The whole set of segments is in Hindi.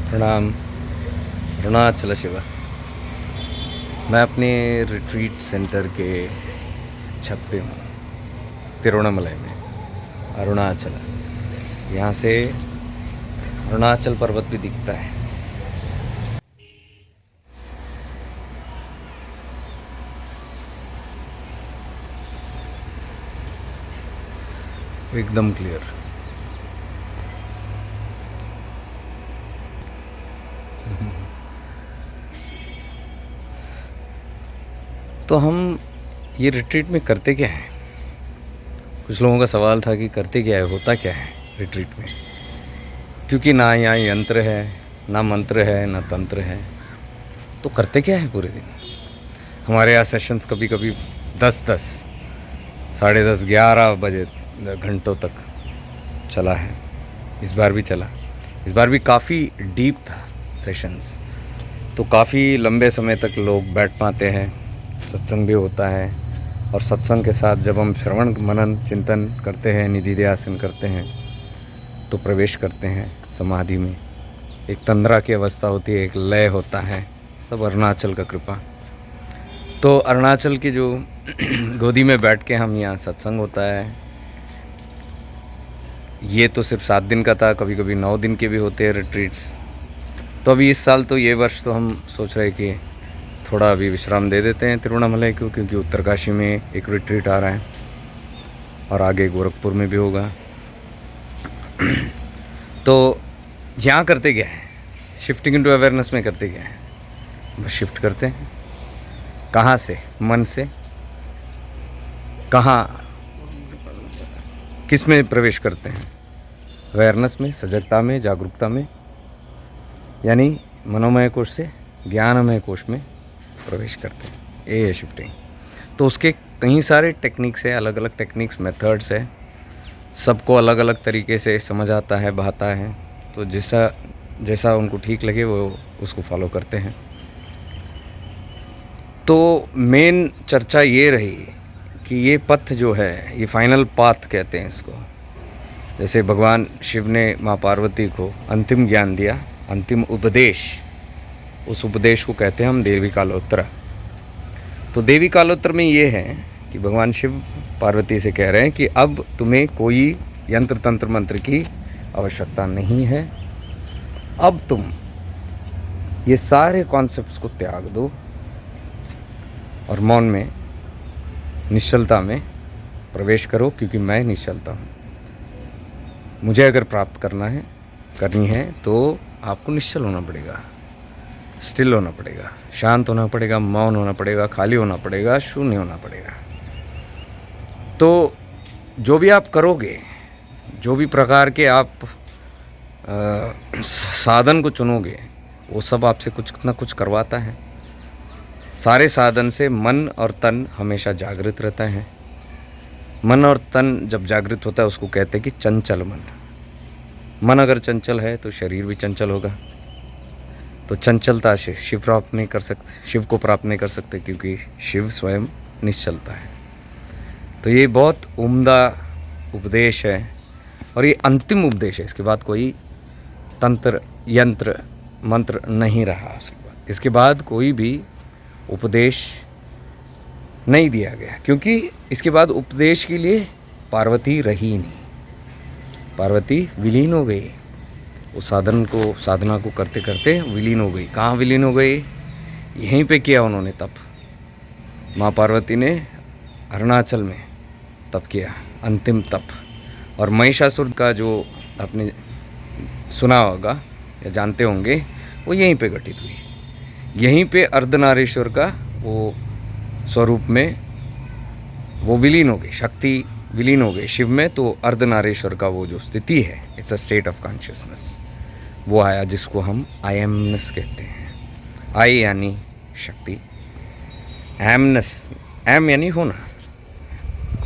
प्रणाम। अरुणाचल शिवा। मैं अपने रिट्रीट सेंटर के छत पे हूँ, तिरुवन्नामलाई में, अरुणाचल। यहाँ से अरुणाचल पर्वत भी दिखता है। एकदम क्लियर। तो हम ये रिट्रीट में करते क्या हैं? कुछ लोगों का सवाल था कि करते क्या है, होता क्या है रिट्रीट में, क्योंकि ना यहाँ यंत्र है, ना मंत्र है, ना तंत्र है। तो करते क्या है पूरे दिन? हमारे यहाँ सेशंस कभी कभी 10-10, 10:30, 11 बजे घंटों तक चला है। इस बार भी चला। इस बार भी काफ़ी डीप था सेशंस, तो काफ़ी लंबे समय तक लोग बैठ पाते हैं। सत्संग भी होता है, और सत्संग के साथ जब हम श्रवण मनन चिंतन करते हैं, निधि ध्यान करते हैं, तो प्रवेश करते हैं समाधि में। एक तंद्रा की अवस्था होती है, एक लय होता है। सब अरुणाचल का कृपा। तो अरुणाचल की जो गोदी में बैठ के हम यहाँ सत्संग होता है, ये तो सिर्फ 7 दिन का था, कभी कभी 9 दिन के भी होते हैं रिट्रीट्स। तो अभी इस साल तो ये वर्ष तो हम सोच रहे कि थोड़ा अभी विश्राम दे देते हैं तिरुवन्नामलाई को, क्योंकि उत्तरकाशी में एक रिट्रीट आ रहा है और आगे गोरखपुर में भी होगा। तो यहाँ करते क्या है? शिफ्टिंग इनटू अवेयरनेस में करते क्या है? बस शिफ्ट करते हैं। कहाँ से? मन से। कहाँ, किस में प्रवेश करते हैं? अवेयरनेस में, सजगता में, जागरूकता में, यानी मनोमय कोश से ज्ञानमय कोश में प्रवेश करते हैं। ये है शिफ्टिंग। तो उसके कई सारे टेक्निक्स है, अलग अलग टेक्निक्स, मेथड्स है। सबको अलग अलग तरीके से समझ आता है, बहाता है। तो जैसा जैसा उनको ठीक लगे वो उसको फॉलो करते हैं। तो मेन चर्चा ये रही कि ये पथ जो है, ये फाइनल पाथ कहते हैं इसको। जैसे भगवान शिव ने माँ पार्वती को अंतिम ज्ञान दिया, अंतिम उपदेश, उस उपदेश को कहते हैं हम देवी कालोत्तर। तो देवी कालोत्तर में ये है कि भगवान शिव पार्वती से कह रहे हैं कि अब तुम्हें कोई यंत्र तंत्र मंत्र की आवश्यकता नहीं है। अब तुम ये सारे कॉन्सेप्ट्स को त्याग दो और मौन में, निश्चलता में प्रवेश करो, क्योंकि मैं निश्चलता हूँ। मुझे अगर प्राप्त करनी है तो आपको निश्चल होना पड़ेगा, स्टिल होना पड़ेगा, शांत होना पड़ेगा, मौन होना पड़ेगा, खाली होना पड़ेगा, शून्य होना पड़ेगा। तो जो भी आप करोगे, जो भी प्रकार के आप साधन को चुनोगे, वो सब आपसे कुछ ना कुछ करवाता है। सारे साधन से मन और तन हमेशा जागृत रहता है। मन और तन जब जागृत होता है उसको कहते हैं कि चंचल मन। मन अगर चंचल है तो शरीर भी चंचल होगा। तो चंचलता से शिव को प्राप्त नहीं कर सकते, क्योंकि शिव स्वयं निश्चलता है। तो ये बहुत उम्दा उपदेश है, और ये अंतिम उपदेश है। इसके बाद कोई तंत्र, यंत्र, मंत्र नहीं रहा। इसके बाद कोई भी उपदेश नहीं दिया गया, क्योंकि इसके बाद उपदेश के लिए पार्वती रही नहीं। पार्वती विलीन हो गई। उस साधना को करते करते विलीन हो गई। कहाँ विलीन हो गई? यहीं पे किया उन्होंने तप। माँ पार्वती ने अरुणाचल में तप किया, अंतिम तप। और महिषासुर का जो आपने सुना होगा या जानते होंगे, वो यहीं पे घटित हुई। यहीं पे अर्धनारीश्वर का वो स्वरूप में वो विलीन हो गई, शक्ति विलीन हो गई शिव में। तो अर्धनारीश्वर का वो जो स्थिति है, it's a state of consciousness, वो आया, जिसको हम आई एमनेस कहते हैं। आई यानी शक्ति, एमनेस, एम यानी होना।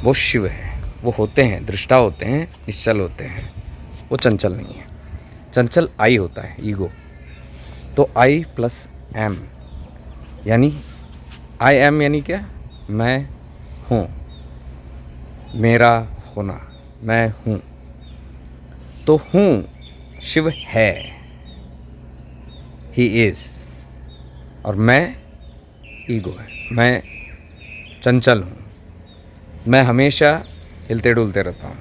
वो शिव है, वो होते हैं, दृष्टा होते हैं, निश्चल होते हैं। वो चंचल नहीं है। चंचल आई होता है, ईगो। तो आई प्लस एम यानी, आई एम यानी क्या? मैं हूँ, मेरा होना, मैं हूँ। तो हूँ शिव है। ही इज़, और मैं ईगो है, मैं चंचल हूँ, मैं हमेशा हिलते डुलते रहता हूँ,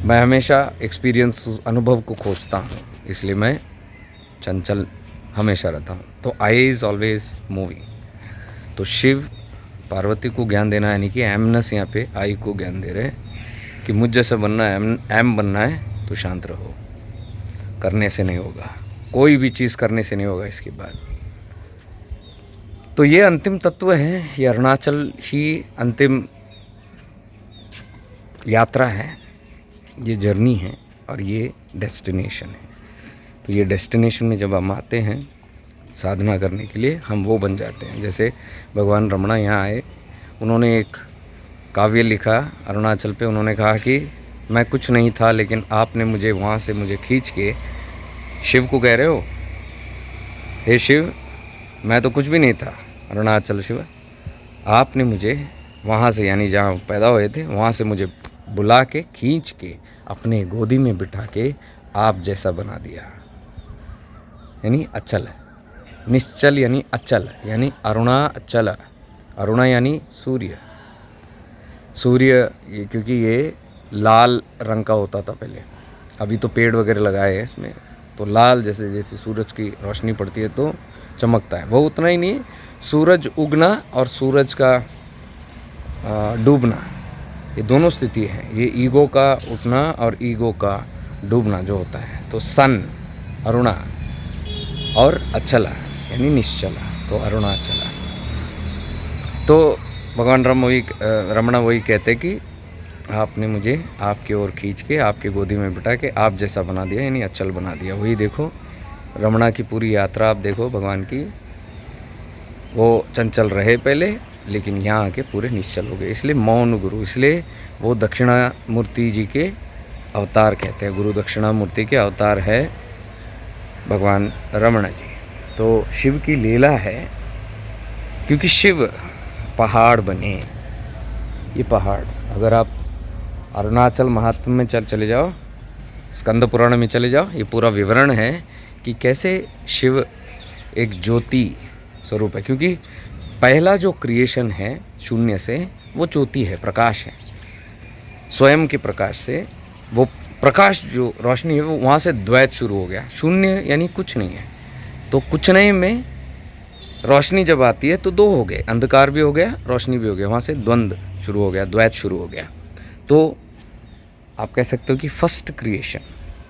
मैं हमेशा एक्सपीरियंस अनुभव को खोजता हूँ, इसलिए मैं चंचल हमेशा रहता हूँ। तो आई इज़ ऑलवेज मूविंग। तो शिव पार्वती को ज्ञान देना, यानी कि एमनेस यहाँ पे आई को ज्ञान दे रहे हैं कि मुझ जैसा बनना है, एम बनना है तो शांत रहो, करने से नहीं होगा, कोई भी चीज़ करने से नहीं होगा इसके बाद। तो ये अंतिम तत्व है, ये अरुणाचल ही अंतिम यात्रा है, ये जर्नी है और ये डेस्टिनेशन है। तो ये डेस्टिनेशन में जब हम आते हैं साधना करने के लिए, हम वो बन जाते हैं। जैसे भगवान रमणा यहाँ आए, उन्होंने एक काव्य लिखा अरुणाचल पे। उन्होंने कहा कि मैं कुछ नहीं था, लेकिन आपने मुझे वहाँ से मुझे खींच के, शिव को कह रहे हो, हे शिव मैं तो कुछ भी नहीं था, अरुणाचल शिव, आपने मुझे वहाँ से, यानी जहाँ पैदा हुए थे वहाँ से मुझे बुला के, खींच के, अपने गोदी में बिठा के आप जैसा बना दिया। यानी अचल है, निश्चल यानी अचल, यानी अरुणाचल। अरुणा यानी सूर्य, सूर्य क्योंकि ये लाल रंग का होता था पहले, अभी तो पेड़ वगैरह लगाए हैं इसमें, तो लाल जैसे जैसे सूरज की रोशनी पड़ती है तो चमकता है। वो उतना ही नहीं, सूरज उगना और सूरज का डूबना, ये दोनों स्थिति है। ये ईगो का उठना और ईगो का डूबना जो होता है। तो सन अरुणा और अचला यानी निश्चला, तो अरुणाचला। तो भगवान रमणा वही कहते कि आपने मुझे आपकी ओर खींच के, आपके गोदी में बिठा के आप जैसा बना दिया, यानी अचल बना दिया। वही देखो रमणा की पूरी यात्रा आप देखो भगवान की, वो चंचल रहे पहले, लेकिन यहाँ आके पूरे निश्चल हो गए। इसलिए मौन गुरु, इसलिए वो दक्षिणामूर्ति जी के अवतार कहते हैं। गुरु दक्षिणामूर्ति के अवतार है भगवान रमणा जी। तो शिव की लीला है, क्योंकि शिव पहाड़ बने। ये पहाड़, अगर आप अरुणाचल महात्म्य में चले जाओ, स्कंद पुराण में चले जाओ, ये पूरा विवरण है कि कैसे शिव एक ज्योति स्वरूप है। क्योंकि पहला जो क्रिएशन है शून्य से, वो ज्योति है, प्रकाश है। स्वयं के प्रकाश से वो प्रकाश जो रोशनी है, वो वहाँ से द्वैत शुरू हो गया। शून्य यानी कुछ नहीं है, तो कुछ नहीं में रोशनी जब आती है तो दो हो गए, अंधकार भी हो गया, रोशनी भी हो गया, वहाँ से द्वंद्व शुरू हो गया, द्वैत शुरू हो गया। तो आप कह सकते हो कि फर्स्ट क्रिएशन,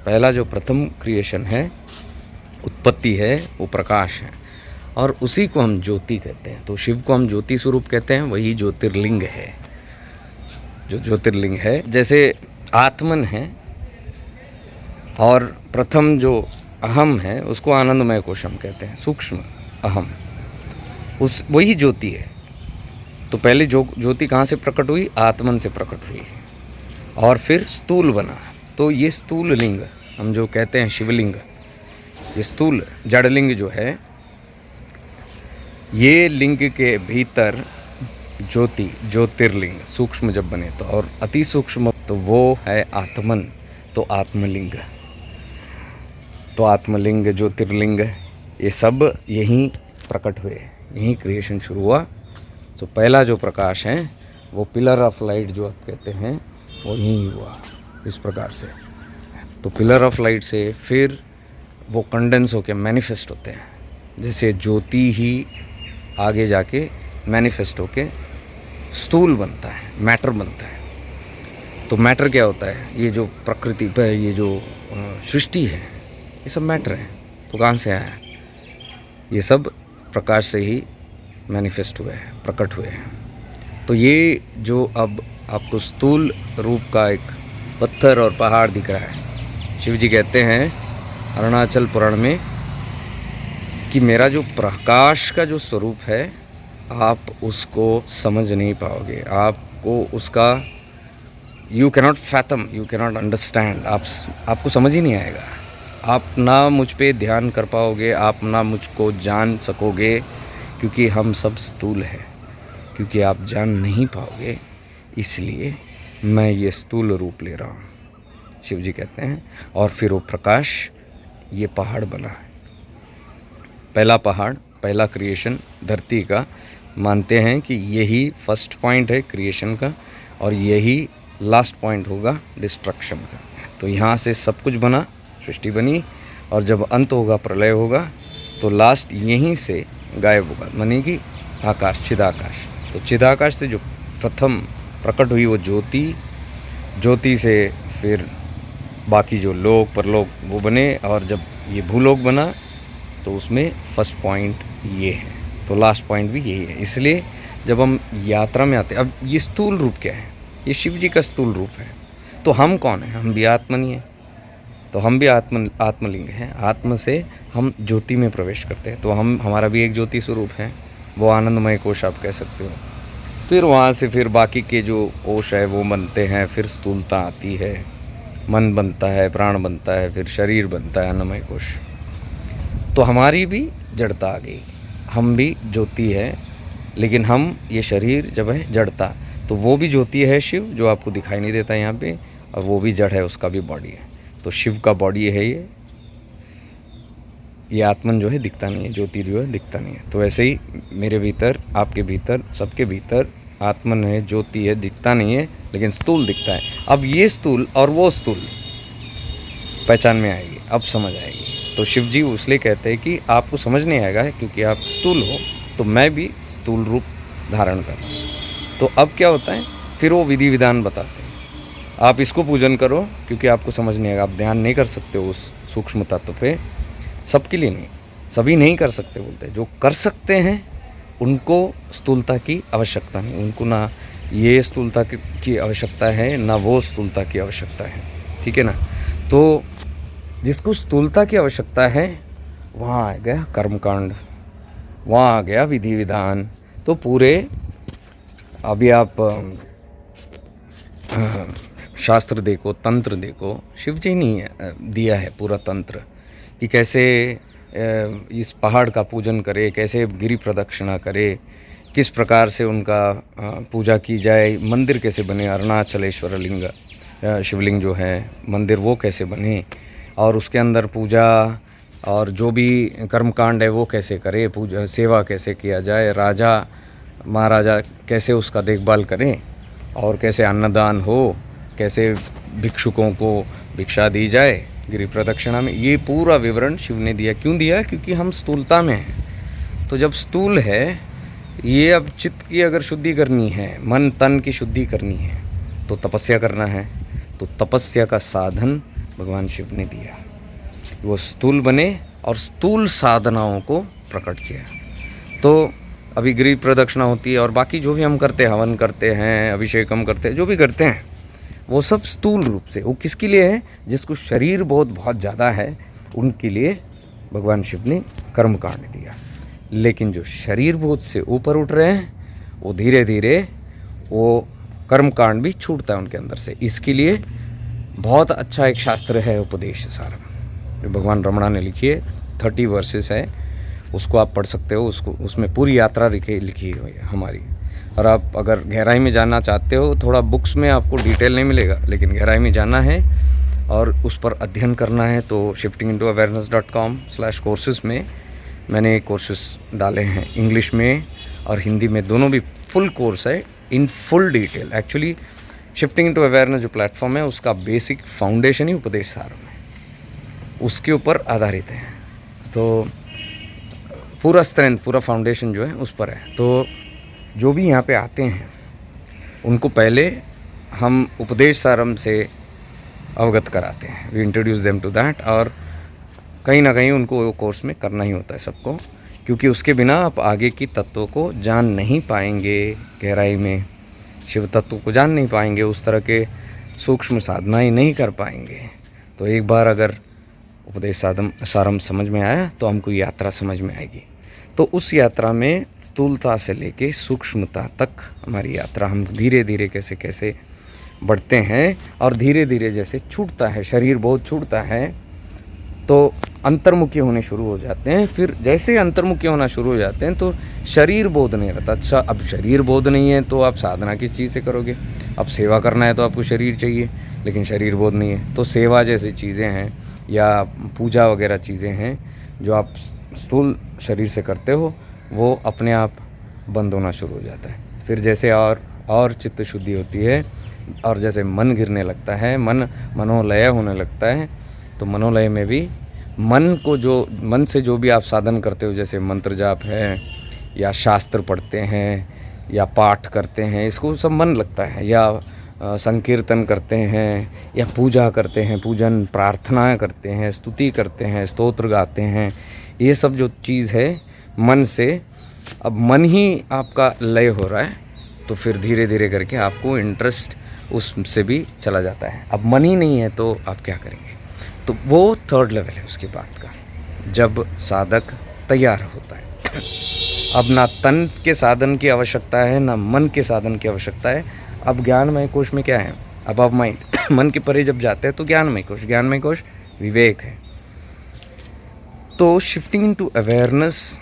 पहला जो प्रथम क्रिएशन है, उत्पत्ति है, वो प्रकाश है, और उसी को हम ज्योति कहते हैं। तो शिव को हम ज्योति स्वरूप कहते हैं, वही ज्योतिर्लिंग है, जो ज्योतिर्लिंग है। जैसे आत्मन है और प्रथम जो अहम है उसको आनंदमय कोश हम कहते हैं, सूक्ष्म अहम, उस वही ज्योति है। तो पहले जो ज्योति कहाँ से प्रकट हुई? आत्मन से प्रकट हुई, और फिर स्थूल बना। तो ये स्थूल लिंग हम जो कहते हैं शिवलिंग, ये स्थूल जड़लिंग जो है, ये लिंग के भीतर ज्योति, ज्योतिर्लिंग सूक्ष्म जब बने तो, और अति सूक्ष्म तो वो है आत्मन, तो आत्मलिंग। तो आत्मलिंग, ज्योतिर्लिंग, ये सब यहीं प्रकट हुए, यहीं क्रिएशन शुरू हुआ। तो पहला जो प्रकाश है वो पिलर ऑफ लाइट जो आप कहते हैं, वो यहीं हुआ इस प्रकार से। तो पिलर ऑफ लाइट से फिर वो कंडेंस होके मैनिफेस्ट होते हैं, जैसे ज्योति ही आगे जाके मैनिफेस्ट होके स्थूल बनता है, मैटर बनता है। तो मैटर क्या होता है? ये जो प्रकृति पे, ये जो सृष्टि है, ये सब मैटर है। तो कहाँ से आया है? ये सब प्रकाश से ही मैनिफेस्ट हुए हैं, प्रकट हुए हैं। तो ये जो अब आपको स्थूल रूप का एक पत्थर और पहाड़ दिख रहा है, शिव जी कहते हैं अरुणाचल पुराण में कि मेरा जो प्रकाश का जो स्वरूप है, आप उसको समझ नहीं पाओगे, आपको उसका you cannot fathom, you cannot understand, आपको समझ ही नहीं आएगा। आप ना मुझ पे ध्यान कर पाओगे, आप ना मुझको जान सकोगे, क्योंकि हम सब स्थूल हैं। क्योंकि आप जान नहीं पाओगे, इसलिए मैं ये स्थूल रूप ले रहा हूँ, शिव जी कहते हैं। और फिर वो प्रकाश ये पहाड़ बना है। पहला पहाड़, पहला क्रिएशन धरती का, मानते हैं कि यही फर्स्ट पॉइंट है क्रिएशन का और यही लास्ट पॉइंट होगा डिस्ट्रक्शन का। तो यहाँ से सब कुछ बना, सृष्टि बनी, और जब अंत होगा, प्रलय होगा, तो लास्ट यहीं से गायब होगा, माने कि आकाश, चिदाकाश। तो चिदाकाश से जो प्रथम प्रकट हुई वो ज्योति, ज्योति से फिर बाकी जो लोक परलोक वो बने, और जब ये भूलोक बना तो उसमें फर्स्ट पॉइंट ये है, तो लास्ट पॉइंट भी यही है। इसलिए जब हम यात्रा में आते हैं, अब ये स्थूल रूप क्या है, ये शिव जी का स्थूल रूप है। तो हम कौन है, हम भी आत्मनी है, तो हम भी आत्मलिंग हैं। आत्म से हम ज्योति में प्रवेश करते हैं, तो हमारा भी एक ज्योति स्वरूप है, वो आनंदमय कोश आप कह सकते हो। फिर वहाँ से फिर बाकी के जो कोश है वो बनते हैं, फिर स्थूलता आती है, मन बनता है, प्राण बनता है, फिर शरीर बनता है, अन्नमय कोश। तो हमारी भी जड़ता आ गई, हम भी ज्योति है, लेकिन हम ये शरीर जब है जड़ता, तो वो भी ज्योति है शिव, जो आपको दिखाई नहीं देता यहाँ पे, और वो भी जड़ है, उसका भी बॉडी है। तो शिव का बॉडी है ये आत्मन जो है दिखता नहीं है, ज्योति जो है दिखता नहीं है। तो ऐसे ही मेरे भीतर, आपके भीतर, सबके भीतर आत्मन है, ज्योति है, दिखता नहीं है, लेकिन स्थूल दिखता है। अब ये स्थूल और वो स्थूल पहचान में आएगी, अब समझ आएगी। तो शिव जी इसलिए कहते हैं कि आपको समझ नहीं आएगा क्योंकि आप स्थूल हो, तो मैं भी स्थूल रूप धारण कर रहा हूँ। तो अब क्या होता है, फिर वो विधि विधान बताते हैं, आप इसको पूजन करो, क्योंकि आपको समझ नहीं आएगा, आप ध्यान नहीं कर सकते हो उस सूक्ष्म तत्व पे। सबके लिए नहीं, सभी नहीं कर सकते बोलते हैं। जो कर सकते हैं उनको स्थूलता की आवश्यकता नहीं, उनको ना ये स्थूलता की आवश्यकता है, ना वो स्थूलता की आवश्यकता है, ठीक है ना। तो जिसको स्थूलता की आवश्यकता है वहाँ आ गया कर्मकांड, वहाँ आ गया विधि विधान। तो पूरे अभी आप शास्त्र देखो, तंत्र देखो, शिव जी ने दिया है पूरा तंत्र कि कैसे इस पहाड़ का पूजन करे, कैसे गिरि प्रदक्षिणा करे, किस प्रकार से उनका पूजा की जाए, मंदिर कैसे बने, अरुणाचलेश्वर लिंग शिवलिंग जो है मंदिर वो कैसे बने, और उसके अंदर पूजा और जो भी कर्मकांड है वो कैसे करे, पूजा सेवा कैसे किया जाए, राजा महाराजा कैसे उसका देखभाल करें, और कैसे अन्नदान हो, कैसे भिक्षुकों को भिक्षा दी जाए गिरि प्रदक्षिणा में, ये पूरा विवरण शिव ने दिया। क्यों दिया, क्योंकि हम स्थूलता में हैं। तो जब स्थूल है ये, अब चित्त की अगर शुद्धि करनी है, मन तन की शुद्धि करनी है, तो तपस्या करना है। तो तपस्या का साधन भगवान शिव ने दिया, वो स्थूल बने और स्थूल साधनाओं को प्रकट किया। तो अभी गिरि प्रदक्षिणा होती है और बाकी जो भी हम करते हैं, हवन करते हैं, अभिषेक हम करते हैं, जो भी करते हैं वो सब स्थूल रूप से। वो किसके लिए है, जिसको शरीर बहुत ज़्यादा है उनके लिए भगवान शिव ने कर्मकांड दिया। लेकिन जो शरीर बोध से ऊपर उठ रहे हैं वो धीरे धीरे वो कर्मकांड भी छूटता है उनके अंदर से। इसके लिए बहुत अच्छा एक शास्त्र है उपदेश सारम, जो भगवान रमणा ने लिखी है, 30 वर्सेस है, उसको आप पढ़ सकते हो। उसमें पूरी यात्रा लिखी हुई है हमारी। और आप अगर गहराई में जानना चाहते हो, थोड़ा बुक्स में आपको डिटेल नहीं मिलेगा, लेकिन गहराई में जाना है और उस पर अध्ययन करना है, तो shiftingintoawareness.com/courses में मैंने कोर्सेस डाले हैं, इंग्लिश में और हिंदी में, दोनों भी फुल कोर्स है in full detail. Actually shifting into awareness जो प्लेटफॉर्म है उसका बेसिक फाउंडेशन ही उपदेश सारम है, उसके ऊपर आधारित है। तो पूरा स्ट्रेंथ, पूरा फाउंडेशन जो है उस पर है। तो जो भी यहाँ पे आते हैं उनको पहले हम उपदेश सारम से अवगत कराते हैं, we introduce them to that. और कहीं ना कहीं उनको वो कोर्स में करना ही होता है सबको, क्योंकि उसके बिना आप आगे की तत्वों को जान नहीं पाएंगे, गहराई में शिव तत्व को जान नहीं पाएंगे, उस तरह के सूक्ष्म साधनाएं नहीं कर पाएंगे। तो एक बार अगर उपदेश सारम समझ में आया तो हमको यात्रा समझ में आएगी। तो उस यात्रा में स्थूलता से लेके सूक्ष्मता तक हमारी यात्रा, हम धीरे धीरे कैसे कैसे बढ़ते हैं, और धीरे धीरे जैसे छूटता है शरीर बहुत छूटता है तो अंतर्मुखी होने शुरू हो जाते हैं। फिर जैसे अंतर्मुखी होना शुरू हो जाते हैं तो शरीर बोध नहीं रहता। अच्छा, अब शरीर बोध नहीं है तो आप साधना किस चीज़ से करोगे। अब सेवा करना है तो आपको शरीर चाहिए, लेकिन शरीर बोध नहीं है। तो सेवा जैसी चीज़ें हैं या पूजा वगैरह चीज़ें हैं जो आप स्थूल शरीर से करते हो वो अपने आप बंद होना शुरू हो जाता है। फिर जैसे और चित्त शुद्धि होती है और जैसे मन गिरने लगता है, मनोलय होने लगता है, तो मनोलय में भी मन से जो भी आप साधन करते हो, जैसे मंत्र जाप है या शास्त्र पढ़ते हैं या पाठ करते हैं, इसको सब मन लगता है, या संकीर्तन करते हैं या पूजा करते हैं, पूजन प्रार्थना करते हैं, स्तुति करते हैं, स्तोत्र गाते हैं, ये सब जो चीज़ है मन से, अब मन ही आपका लय हो रहा है, तो फिर धीरे धीरे करके आपको इंटरेस्ट उससे भी चला जाता है। अब मन ही नहीं है तो आप क्या करेंगे? तो वो थर्ड लेवल है उसके बाद का, जब साधक तैयार होता है। अब ना तन के साधन की आवश्यकता है, ना मन के साधन की आवश्यकता है। अब ज्ञानमय कोश में क्या है? अब माइंड मन के परे जब जाते हैं तो ज्ञानमय कोश विवेक है। तो शिफ्टिंग इनटू अवेयरनेस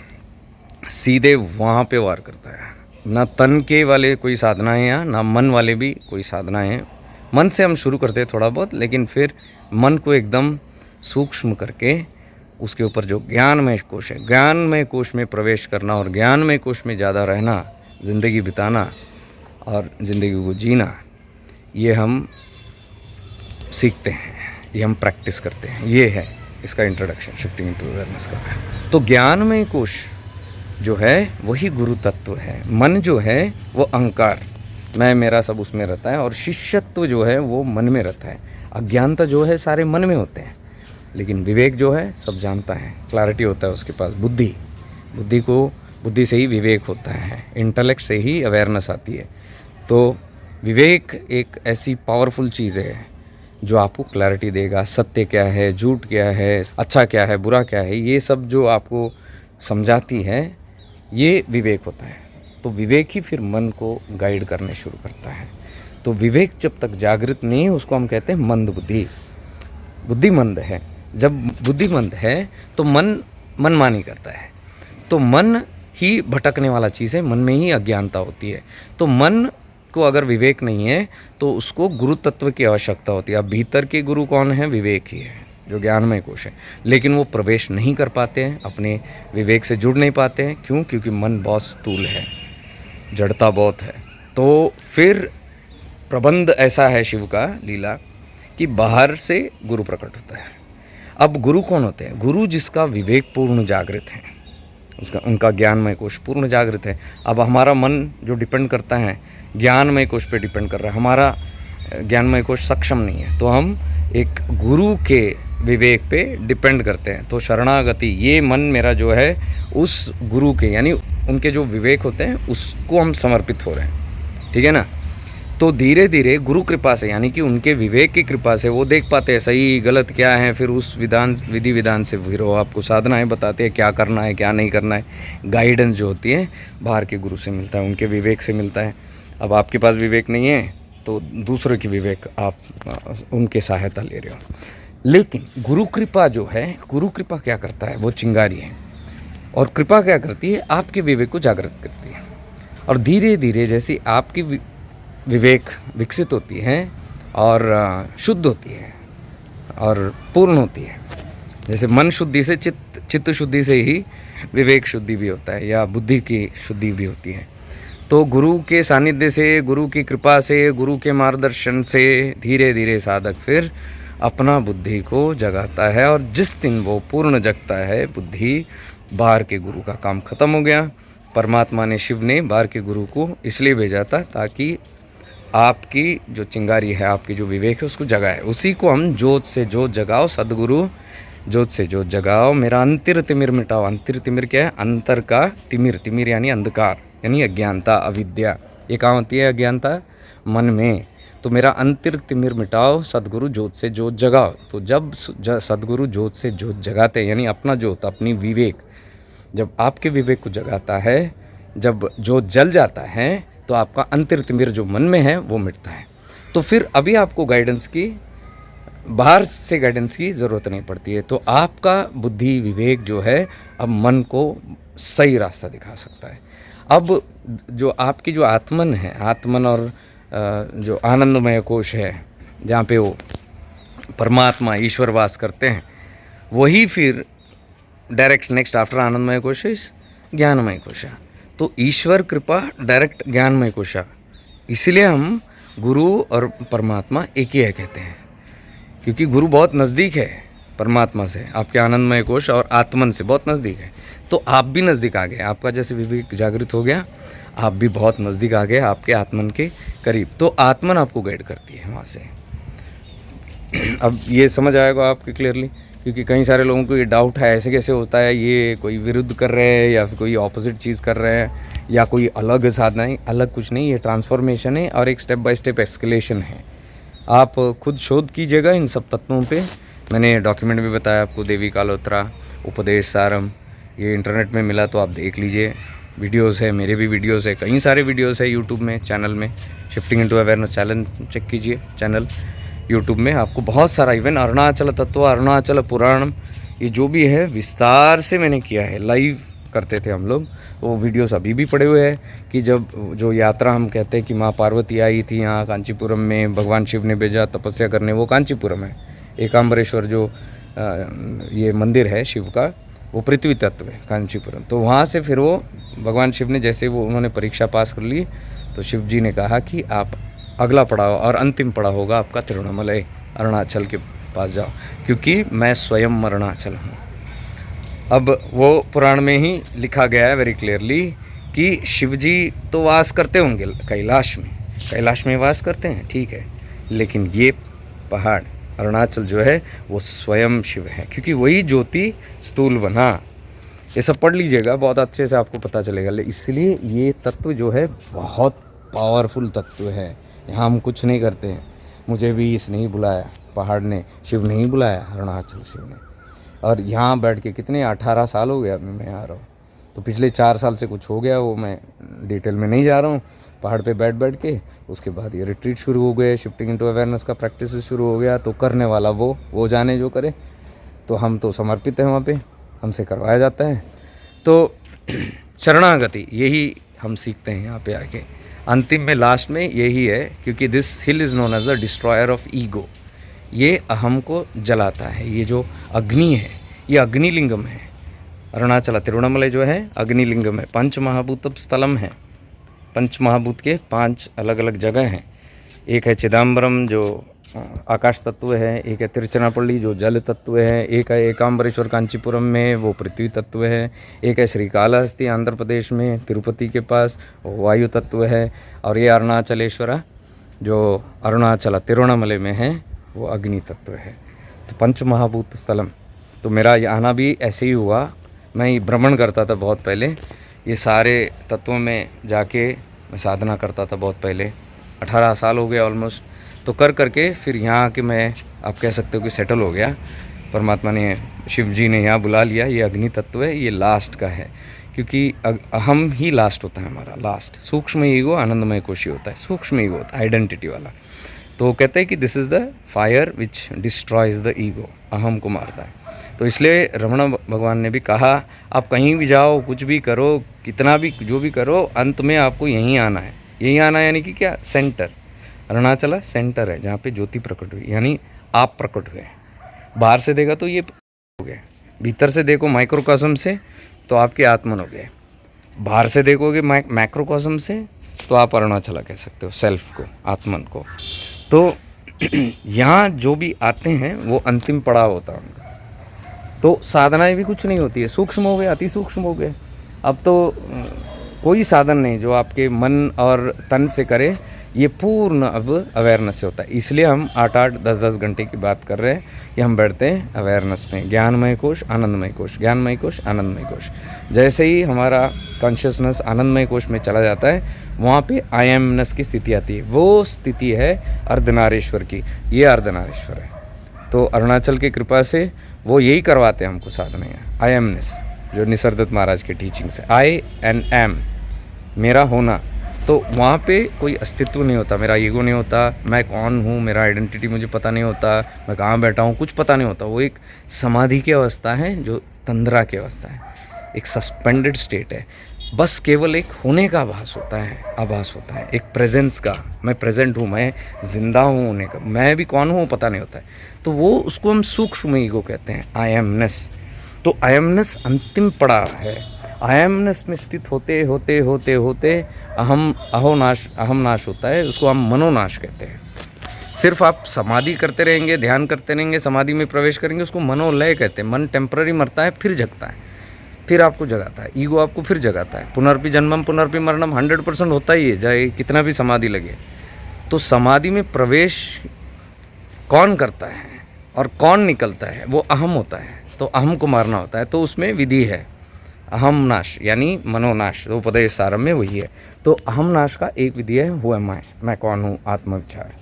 सीधे वहाँ पे वार करता है। ना तन के वाले कोई साधनाएं हैं, ना मन वाले भी कोई साधनाएं हैं। मन से हम शुरू करते हैं थोड़ा बहुत, लेकिन फिर मन को एकदम सूक्ष्म करके उसके ऊपर जो ज्ञानमय कोश है, ज्ञानमय कोश में प्रवेश करना और ज्ञानमय कोश में ज़्यादा रहना, ज़िंदगी बिताना और ज़िंदगी को जीना, ये हम सीखते हैं, ये हम प्रैक्टिस करते हैं। ये है इसका इंट्रोडक्शन शिफ्टिंग इनटू अवेयरनेस का। तो ज्ञानमय कोश जो है वही गुरु तत्व है। मन जो है वो अहंकार, मैं मेरा सब उसमें रहता है, और शिष्यत्व जो है वो मन में रहता है। अज्ञानता जो है सारे मन में होते हैं, लेकिन विवेक जो है सब जानता है, क्लैरिटी होता है उसके पास। बुद्धि से ही विवेक होता है, इंटेलेक्ट से ही अवेयरनेस आती है। तो विवेक एक ऐसी पावरफुल चीज़ है जो आपको क्लैरिटी देगा, सत्य क्या है, झूठ क्या है, अच्छा क्या है, बुरा क्या है, ये सब जो आपको समझाती है, ये विवेक होता है। तो विवेक ही फिर मन को गाइड करने शुरू करता है। तो विवेक जब तक जागृत नहीं है उसको हम कहते हैं मंद बुद्धि। बुद्धि मंद है। जब बुद्धि मंद है तो मन मनमानी करता है। तो मन ही भटकने वाला चीज़ है, मन में ही अज्ञानता होती है। तो मन को अगर विवेक नहीं है तो उसको गुरु तत्व की आवश्यकता होती है। अब भीतर के गुरु कौन है? विवेक ही है, जो ज्ञानमय कोश है। लेकिन वो प्रवेश नहीं कर पाते हैं, अपने विवेक से जुड़ नहीं पाते हैं। क्यों? क्योंकि मन बहुत स्थूल है, जड़ता बहुत है। तो फिर प्रबंध ऐसा है शिव का लीला कि बाहर से गुरु प्रकट होता है। अब गुरु कौन होते हैं? गुरु जिसका विवेक पूर्ण जागृत है, उनका ज्ञानमय कोश पूर्ण जागृत है। अब हमारा मन जो डिपेंड करता है ज्ञानमय कोश पे डिपेंड कर रहा है, हमारा ज्ञानमय कोश सक्षम नहीं है, तो हम एक गुरु के विवेक पे डिपेंड करते हैं। तो शरणागति, ये मन मेरा जो है उस गुरु के, यानी उनके जो विवेक होते हैं उसको हम समर्पित हो रहे हैं, ठीक है ना। तो धीरे धीरे गुरु कृपा से, यानी कि उनके विवेक की कृपा से वो देख पाते हैं सही गलत क्या है। फिर उस विधि विधान से फिर वो आपको साधनाएं बताते हैं, क्या करना है क्या नहीं करना है। गाइडेंस जो होती है बाहर के गुरु से मिलता है, उनके विवेक से मिलता है। अब आपके पास विवेक नहीं है तो दूसरे की विवेक आप उनके सहायता ले रहे हो। लेकिन गुरु कृपा जो है, गुरु कृपा क्या करता है? वो चिंगारी है। और कृपा क्या करती है? आपके विवेक को जागृत करती है। और धीरे धीरे जैसे आपकी विवेक विकसित होती है और शुद्ध होती है और पूर्ण होती है, जैसे मन शुद्धि से चित्त शुद्धि से ही विवेक शुद्धि भी होता है, या बुद्धि की शुद्धि भी होती है। तो गुरु के सानिध्य से, गुरु की कृपा से, गुरु के मार्गदर्शन से धीरे धीरे साधक फिर अपना बुद्धि को जगाता है। और जिस दिन वो पूर्ण जगता है बुद्धि, बाहर के गुरु का काम खत्म हो गया। परमात्मा ने, शिव ने बाहर के गुरु को इसलिए भेजा था ताकि आपकी जो चिंगारी है, आपकी जो विवेक है उसको जगाए। उसी को हम ज्योत से ज्योत जगाओ, सदगुरु ज्योत से ज्योत जगाओ, मेरा अंतर तिमिर मिटाओ। अंतर तिमिर क्या है? अंतर का तिमिर, तिमिर यानी अंधकार, यानी अज्ञानता, अविद्या। ये कहाँ होती है अज्ञानता? मन में। तो मेरा अंतर तिमिर मिटाओ, सदगुरु ज्योत से ज्योत जगाओ। तो जब सदगुरु ज्योत से ज्योत जगाते हैं, यानी अपना ज्योत, अपनी विवेक, जब आपके विवेक को जगाता है, जब ज्योत जल जाता है, तो आपका अंतर तिमिर जो मन में है वो मिटता है। तो फिर अभी आपको गाइडेंस की, बाहर से गाइडेंस की ज़रूरत नहीं पड़ती है। तो आपका बुद्धि विवेक जो है अब मन को सही रास्ता दिखा सकता है। अब जो आपकी जो आत्मन है, आत्मन और जो आनंदमय कोश है, जहाँ पे वो परमात्मा ईश्वर वास करते हैं, वही फिर डायरेक्ट नेक्स्ट आफ्टर आनंदमय कोश इज ज्ञानमय कोशा। तो ईश्वर कृपा डायरेक्ट ज्ञानमय कोशा, इसलिए हम गुरु और परमात्मा एक ही है कहते हैं, क्योंकि गुरु बहुत नज़दीक है परमात्मा से, आपके आनंदमय कोश और आत्मन से बहुत नज़दीक है। तो आप भी नज़दीक आ गए, आपका जैसे विवेक जागृत हो गया, आप भी बहुत नज़दीक आ गए आपके आत्मन के करीब। तो आत्मन आपको गाइड करती है वहाँ से। अब ये समझ आएगा आपके क्लियरली, क्योंकि कई सारे लोगों को ये डाउट है ऐसे कैसे होता है, ये कोई विरुद्ध कर रहे हैं या फिर कोई ऑपोजिट चीज़ कर रहे हैं या कोई अलग साधना है। अलग कुछ नहीं, ये ट्रांसफॉर्मेशन है और एक स्टेप बाय स्टेप एस्केलेशन है। आप खुद शोध कीजिएगा इन सब तत्वों पे। मैंने डॉक्यूमेंट भी बताया आपको, देवी कालोत्रा, उपदेश सारम, ये इंटरनेट में मिला तो आप देख लीजिए। वीडियोस है, मेरे भी वीडियोस है, कई सारे वीडियोस है यूट्यूब में, चैनल में, shifting into awareness channel check कीजिए चैनल यूट्यूब में, आपको बहुत सारा, इवन अरुणाचल तत्व, अरुणाचल पुराणम, ये जो भी है विस्तार से मैंने किया है। लाइव करते थे हम लोग, वो वीडियोस अभी भी पड़े हुए हैं कि जब जो यात्रा हम कहते हैं कि माँ पार्वती आई थी यहाँ कांचीपुरम में, भगवान शिव ने भेजा तपस्या करने, वो कांचीपुरम है। एकाम्बरेश्वर जो ये मंदिर है शिव का, वो पृथ्वी तत्व है कांचीपुरम। तो वहाँ से फिर वो भगवान शिव ने जैसे वो उन्होंने परीक्षा पास कर ली, तो शिव जी ने कहा कि आप अगला पड़ाव और अंतिम पड़ाव होगा आपका तिरुवन्नामलई, अरुणाचल के पास जाओ, क्योंकि मैं स्वयं अरुणाचल हूँ। अब वो पुराण में ही लिखा गया है वेरी क्लियरली कि शिव जी तो वास करते होंगे कैलाश में वास करते हैं, ठीक है, लेकिन ये पहाड़ अरुणाचल जो है वो स्वयं शिव है, क्योंकि वही ज्योति स्थूल बना। ये सब पढ़ लीजिएगा, बहुत अच्छे से आपको पता चलेगा। इसलिए ये तत्व जो है बहुत पावरफुल तत्व है। यहाँ हम कुछ नहीं करते हैं, मुझे भी इस नहीं बुलाया पहाड़ ने, शिव नहीं बुलाया, अरुणाचल शिव ने। और यहाँ बैठ के कितने 18 साल हो गया मैं आ रहा हूँ, तो पिछले 4 साल से कुछ हो गया, वो मैं डिटेल में नहीं जा रहा हूँ। पहाड़ पे बैठ के उसके बाद ये रिट्रीट शुरू हो गए, शिफ्टिंग इनटू अवेयरनेस का प्रैक्टिस शुरू हो गया। तो करने वाला वो जाने जो करे, तो हम तो समर्पित हैं वहाँ पे, हमसे करवाया जाता है। तो शरणागति यही हम सीखते हैं यहाँ पे आके। अंतिम में लास्ट में यही है, क्योंकि this hill is known as the destroyer of ego. ये अहम को जलाता है। ये जो अग्नि है ये अग्निलिंगम है। अरुणाचल तिरुवन्नामलई जो है अग्निलिंगम है, पंच महाभूत स्थलम है। पंच महाभूत के 5 अलग अलग जगह हैं। एक है चिदम्बरम जो आकाश तत्व है, एक है तिरुचिरापल्ली जो जल तत्व है, एक है एकाम्बरेश्वर कांचीपुरम में वो पृथ्वी तत्व है, एक है श्रीकालहस्ती आंध्र प्रदेश में तिरुपति के पास वो वायु तत्व है, और ये अरुणाचलेश्वरा जो अरुणाचल तिरुवन्नामलई में है वो अग्नि तत्व है। तो पंच महाभूत स्थलम, तो मेरा आना भी ऐसे ही हुआ। मैं भ्रमण करता था बहुत पहले, ये सारे तत्वों में जाके मैं साधना करता था बहुत पहले, 18 साल हो गया ऑलमोस्ट। तो कर करके फिर यहाँ आके मैं, आप कह सकते हो कि सेटल हो गया। परमात्मा ने, शिव जी ने यहाँ बुला लिया। ये अग्नि तत्व है, ये लास्ट का है, क्योंकि अहम ही लास्ट होता है हमारा, लास्ट। सूक्ष्म ईगो आनंदमय कोशी होता है, सूक्ष्म ईगो होता है आइडेंटिटी वाला। तो वो कहते हैं कि this is the fire which destroys the ego, अहम को मारता है। तो इसलिए रमण भगवान ने भी कहा, आप कहीं भी जाओ, कुछ भी करो, कितना भी जो भी करो, अंत में आपको यहीं आना है। यहीं आना यानी कि क्या, सेंटर। अरुणाचल सेंटर है जहाँ पे ज्योति प्रकट हुई, यानी आप प्रकट हुए। बाहर से देखा तो ये हो गए, भीतर से देखो माइक्रोकॉस्म से तो आपके आत्मन हो गए, बाहर से देखोगे मैक्रोकॉस्म से तो आप अरुणाचल कह सकते हो, सेल्फ को, आत्मन को। तो यहाँ जो भी आते हैं वो अंतिम पड़ाव होता है उनका। तो साधनाएं भी कुछ नहीं होती है, सूक्ष्म हो गए, अति सूक्ष्म हो गए। अब तो कोई साधन नहीं जो आपके मन और तन से करे, ये पूर्ण अब अवेयरनेस से होता है। इसलिए हम 8-8, 10-10 घंटे की बात कर रहे हैं कि हम बैठते हैं अवेयरनेस में, ज्ञानमय कोश, आनंदमय कोश, ज्ञानमय कोश, आनंदमय कोश। जैसे ही हमारा कॉन्शियसनेस आनंदमय कोश में चला जाता है, वहाँ पे आई एमनेस की स्थिति आती है। वो स्थिति है अर्धनारीश्वर की, ये अर्धनारीश्वर है। तो अरुणाचल की कृपा से वो यही करवाते हैं हमको साधना, आई एमनेस, जो निसर्गदत्त महाराज के टीचिंग से, आई एंड एम, मेरा होना। तो वहाँ पे कोई अस्तित्व नहीं होता, मेरा ईगो नहीं होता, मैं कौन हूँ, मेरा आइडेंटिटी मुझे पता नहीं होता, मैं कहाँ बैठा हूँ, कुछ पता नहीं होता। वो एक समाधि की अवस्था है, जो तंद्रा की अवस्था है, एक सस्पेंडेड स्टेट है। बस केवल एक होने का आभास होता है, एक प्रेजेंस का, मैं प्रेजेंट हूँ, मैं जिंदा हूँ होने का, मैं भी कौन हूँ पता नहीं होता है। तो वो उसको हम सूक्ष्म ईगो कहते हैं, आई एमनेस। तो अयमनस अंतिम पड़ाव है। अयमनस में स्थित होते होते होते होते अहम नाश होता है, उसको हम मनोनाश कहते हैं। सिर्फ आप समाधि करते रहेंगे, ध्यान करते रहेंगे, समाधि में प्रवेश करेंगे, उसको मनोलय कहते हैं। मन टेम्पररी मरता है, फिर जगता है, फिर आपको जगाता है। ईगो आपको फिर जगाता है। पुनर्पि जन्मम पुनर्पि मरणम 100% होता ही है, चाहे कितना भी समाधि लगे। तो समाधि में प्रवेश कौन करता है और कौन निकलता है, वो अहम होता है। तो अहम को मारना होता है, तो उसमें विधि है अहम नाश यानी मनोनाश। तो उपदेश सारम में वही है। तो अहम नाश का एक विधि है हु एम आई, मैं कौन हूँ, आत्मविचार।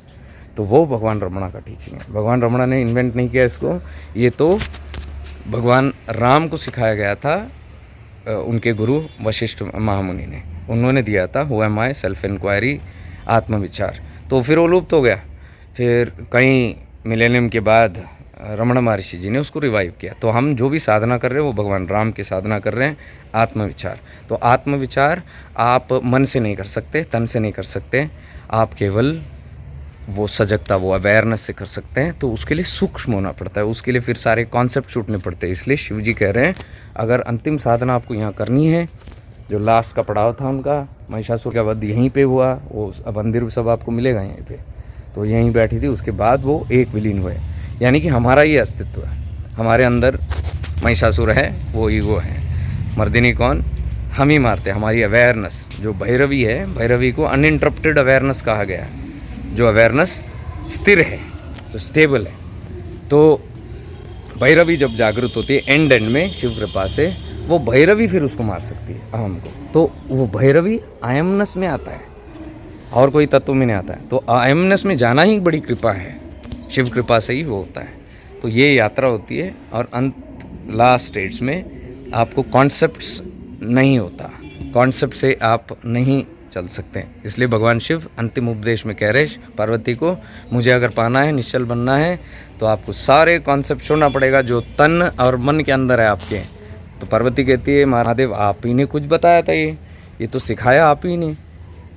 तो वो भगवान रमणा का टीचिंग है। भगवान रमणा ने इन्वेंट नहीं किया इसको, ये तो भगवान राम को सिखाया गया था उनके गुरु वशिष्ठ महामुनि ने। उन्होंने दिया था who am I, self inquiry, आत्मविचार। तो फिर वो लुप्त हो गया। फिर कई मिलेनियम के बाद रमण महर्षि जी ने उसको रिवाइव किया। तो हम जो भी साधना कर रहे हैं वो भगवान राम की साधना कर रहे हैं, आत्मविचार। तो आत्मविचार आप मन से नहीं कर सकते, तन से नहीं कर सकते, आप केवल वो सजगता, वो अवेयरनेस से कर सकते हैं। तो उसके लिए सूक्ष्म होना पड़ता है, उसके लिए फिर सारे कॉन्सेप्ट छूटने पड़ते हैं। इसलिए शिव जी कह रहे हैं अगर अंतिम साधना आपको यहाँ करनी है, जो लास्ट का पड़ाव था उनका, महिषासुर का वध यहीं पे हुआ, वो मंदिर सब आपको मिलेगा यहीं पे, तो यहीं बैठी थी। उसके बाद वो एक विलीन हुए, यानी कि हमारा ये अस्तित्व है, हमारे अंदर महिषासुर है, वो ईगो है। मर्दिनी कौन, हम ही मारते हैं। हमारी अवेयरनेस जो भैरवी है, भैरवी को अनइंटरप्टेड अवेयरनेस कहा गया है, जो अवेयरनेस स्थिर है, जो स्टेबल है। तो भैरवी जब जागृत होती है एंड में शिव कृपा से, वो भैरवी फिर उसको मार सकती है अहम को। तो वो भैरवी आयमनस में आता है और कोई तत्व में नहीं आता है। तो आयमनस में जाना ही बड़ी कृपा है, शिव कृपा से ही वो होता है। तो ये यात्रा होती है और अंत लास्ट स्टेज में आपको कॉन्सेप्ट्स नहीं होता, कॉन्सेप्ट से आप नहीं चल सकते हैं। इसलिए भगवान शिव अंतिम उपदेश में कह रहे पार्वती को, मुझे अगर पाना है, निश्चल बनना है, तो आपको सारे कॉन्सेप्ट छोड़ना पड़ेगा जो तन और मन के अंदर है आपके। तो पार्वती कहती है महादेव आप ही ने कुछ बताया था, ये तो सिखाया आप ही ने,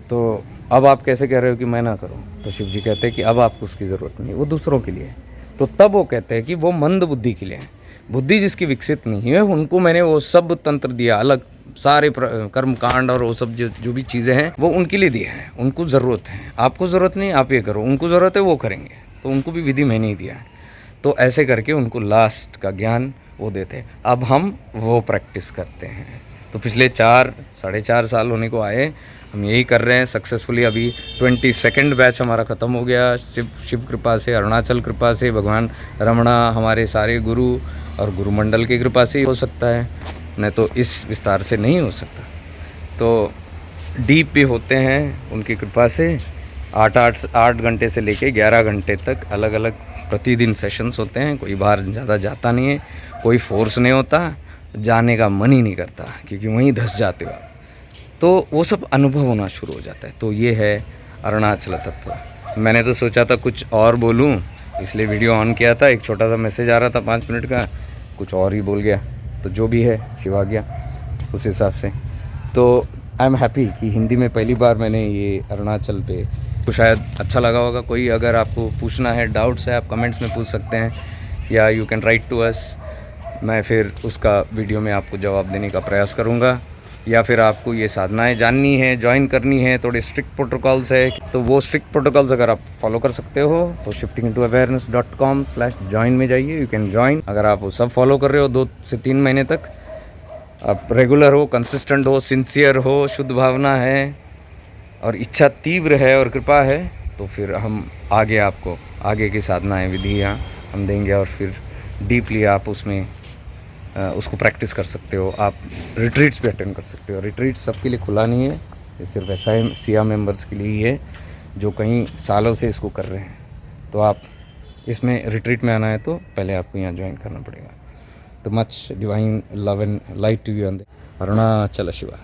तो अब आप कैसे कह रहे हो कि मैं ना करूं। तो शिव जी कहते हैं कि अब आपको उसकी ज़रूरत नहीं, वो दूसरों के लिए है। तो तब वो कहते हैं कि वो मंद बुद्धि के लिए है। बुद्धि जिसकी विकसित नहीं है उनको मैंने वो सब तंत्र दिया, अलग सारे कर्म कांड और वो सब जो भी चीज़ें हैं वो उनके लिए दिया है, उनको ज़रूरत है। आपको ज़रूरत नहीं, आप ये करो, उनको ज़रूरत है वो करेंगे, तो उनको भी विधि मैंने ही दिया है। तो ऐसे करके उनको लास्ट का ज्ञान वो देते हैं। अब हम वो प्रैक्टिस करते हैं। तो पिछले 4-4.5 साल होने को आए, हम यही कर रहे हैं सक्सेसफुली। अभी 22nd बैच हमारा ख़त्म हो गया शिव कृपा से, अरुणाचल कृपा से, भगवान रमणा हमारे सारे गुरु और गुरुमंडल की कृपा से ही हो सकता है, नहीं तो इस विस्तार से नहीं हो सकता। तो डीप भी होते हैं उनकी कृपा से। 8 घंटे से लेके 11 घंटे तक अलग अलग प्रतिदिन सेशंस होते हैं। कोई बाहर ज़्यादा जाता नहीं है, कोई फोर्स नहीं होता, जाने का मन ही नहीं करता क्योंकि वहीं धंस जाते हो, तो वो सब अनुभव होना शुरू हो जाता है। तो ये है अरुणाचल तत्व। मैंने तो सोचा था कुछ और बोलूं, इसलिए वीडियो ऑन किया था। एक छोटा सा मैसेज आ रहा था 5 मिनट का, कुछ और ही बोल गया। तो जो भी है शिवा गया उस हिसाब से। तो आई एम हैप्पी कि हिंदी में पहली बार मैंने ये अरुणाचल पे, तो शायद अच्छा लगा होगा। कोई अगर आपको पूछना है, डाउट्स है, आप कमेंट्स में पूछ सकते हैं या you can write to us. मैं फिर उसका वीडियो में आपको जवाब देने का प्रयास करूँगा। या फिर आपको ये साधनाएं जाननी है, ज्वाइन करनी है, थोड़े स्ट्रिक्ट प्रोटोकॉल्स है, तो वो स्ट्रिक्ट प्रोटोकॉल्स अगर आप फॉलो कर सकते हो तो shiftingintoawareness.com/join में जाइए, यू कैन ज्वाइन। अगर आप वो सब फॉलो कर रहे हो 2 से 3 महीने तक, आप रेगुलर हो, कंसिस्टेंट हो, सिंसियर हो, शुद्ध भावना है और इच्छा तीव्र है और कृपा है, तो फिर हम आगे आपको आगे की साधनाएँ, विधियाँ हम देंगे और फिर डीपली आप उसमें उसको प्रैक्टिस कर सकते हो। आप रिट्रीट्स भी अटेंड कर सकते हो। रिट्रीट्स सबके लिए खुला नहीं है, ये सिर्फ सिया मेंबर्स के लिए ही है जो कई सालों से इसको कर रहे हैं। तो आप इसमें रिट्रीट में आना है तो पहले आपको यहाँ ज्वाइन करना पड़ेगा। तो much divine love and light to you on the Arunachal Shiva.